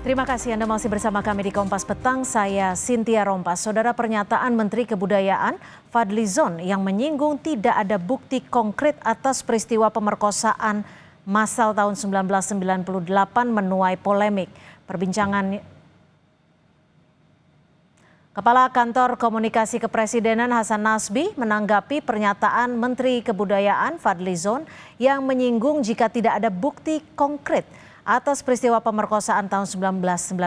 Terima kasih Anda masih bersama kami di Kompas Petang, saya Cynthia Rompas. Saudara, pernyataan Menteri Kebudayaan Fadlizon yang menyinggung tidak ada bukti konkret atas peristiwa pemerkosaan massal tahun 1998 menuai polemik. Kepala Kantor Komunikasi Kepresidenan Hasan Nasbi menanggapi pernyataan Menteri Kebudayaan Fadlizon yang menyinggung jika tidak ada bukti konkret atas peristiwa pemerkosaan tahun 1998.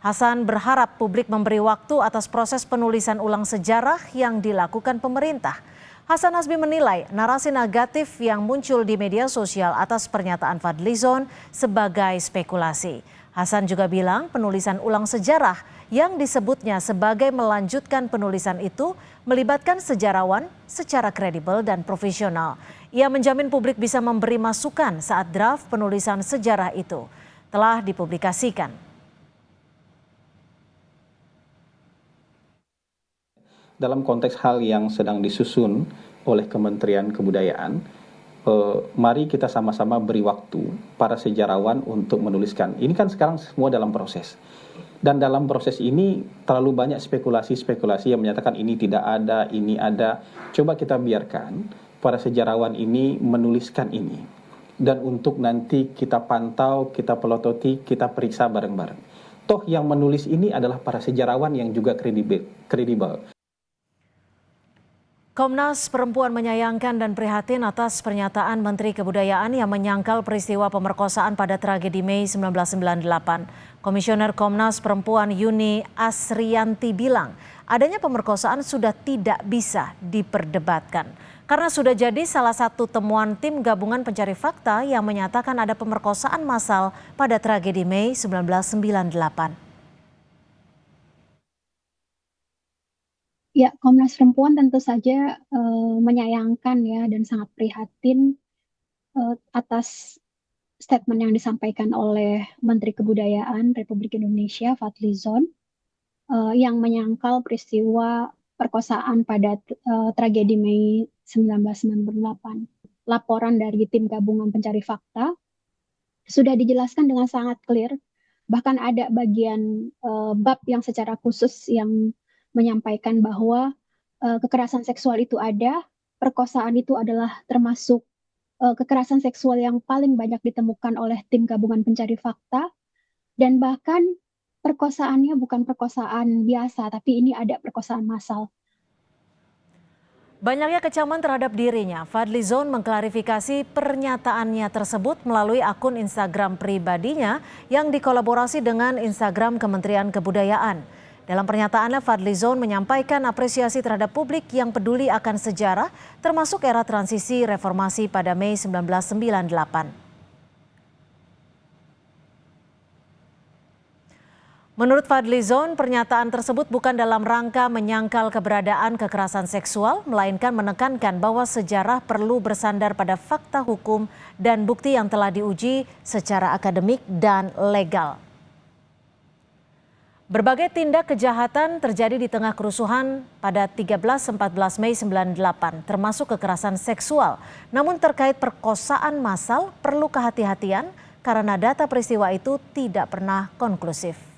Hasan berharap publik memberi waktu atas proses penulisan ulang sejarah yang dilakukan pemerintah. Hasan Nasbi menilai narasi negatif yang muncul di media sosial atas pernyataan Fadlizon sebagai spekulasi. Hasan juga bilang penulisan ulang sejarah yang disebutnya sebagai melanjutkan penulisan itu melibatkan sejarawan secara kredibel dan profesional. Ia menjamin publik bisa memberi masukan saat draft penulisan sejarah itu telah dipublikasikan. Dalam konteks hal yang sedang disusun oleh Kementerian Kebudayaan, mari kita sama-sama beri waktu para sejarawan untuk menuliskan. Ini kan sekarang semua dalam proses. Dan dalam proses ini terlalu banyak spekulasi-spekulasi yang menyatakan ini tidak ada, ini ada. Coba kita biarkan para sejarawan ini menuliskan ini. Dan untuk nanti kita pantau, kita pelototi, kita periksa bareng-bareng. Toh yang menulis ini adalah para sejarawan yang juga kredibel. Komnas Perempuan menyayangkan dan prihatin atas pernyataan Menteri Kebudayaan yang menyangkal peristiwa pemerkosaan pada tragedi Mei 1998. Komisioner Komnas Perempuan Yuni Asrianti bilang adanya pemerkosaan sudah tidak bisa diperdebatkan karena sudah jadi salah satu temuan tim gabungan pencari fakta yang menyatakan ada pemerkosaan massal pada tragedi Mei 1998. Ya, Komnas Perempuan tentu saja menyayangkan ya dan sangat prihatin atas statement yang disampaikan oleh Menteri Kebudayaan Republik Indonesia Fadlizon yang menyangkal peristiwa perkosaan pada tragedi Mei 1998. Laporan dari tim gabungan pencari fakta sudah dijelaskan dengan sangat clear, bahkan ada bagian bab yang secara khusus yang menyampaikan bahwa kekerasan seksual itu ada, perkosaan itu adalah termasuk kekerasan seksual yang paling banyak ditemukan oleh tim gabungan pencari fakta, dan bahkan perkosaannya bukan perkosaan biasa, tapi ini ada perkosaan massal. Banyaknya kecaman terhadap dirinya, Fadlizon mengklarifikasi pernyataannya tersebut melalui akun Instagram pribadinya yang dikolaborasi dengan Instagram Kementerian Kebudayaan. Dalam pernyataannya, Fadlizon menyampaikan apresiasi terhadap publik yang peduli akan sejarah, termasuk era transisi reformasi pada Mei 1998. Menurut Fadlizon, pernyataan tersebut bukan dalam rangka menyangkal keberadaan kekerasan seksual, melainkan menekankan bahwa sejarah perlu bersandar pada fakta hukum dan bukti yang telah diuji secara akademik dan legal. Berbagai tindak kejahatan terjadi di tengah kerusuhan pada 13-14 Mei 98, termasuk kekerasan seksual. Namun terkait perkosaan massal perlu kehati-hatian karena data peristiwa itu tidak pernah konklusif.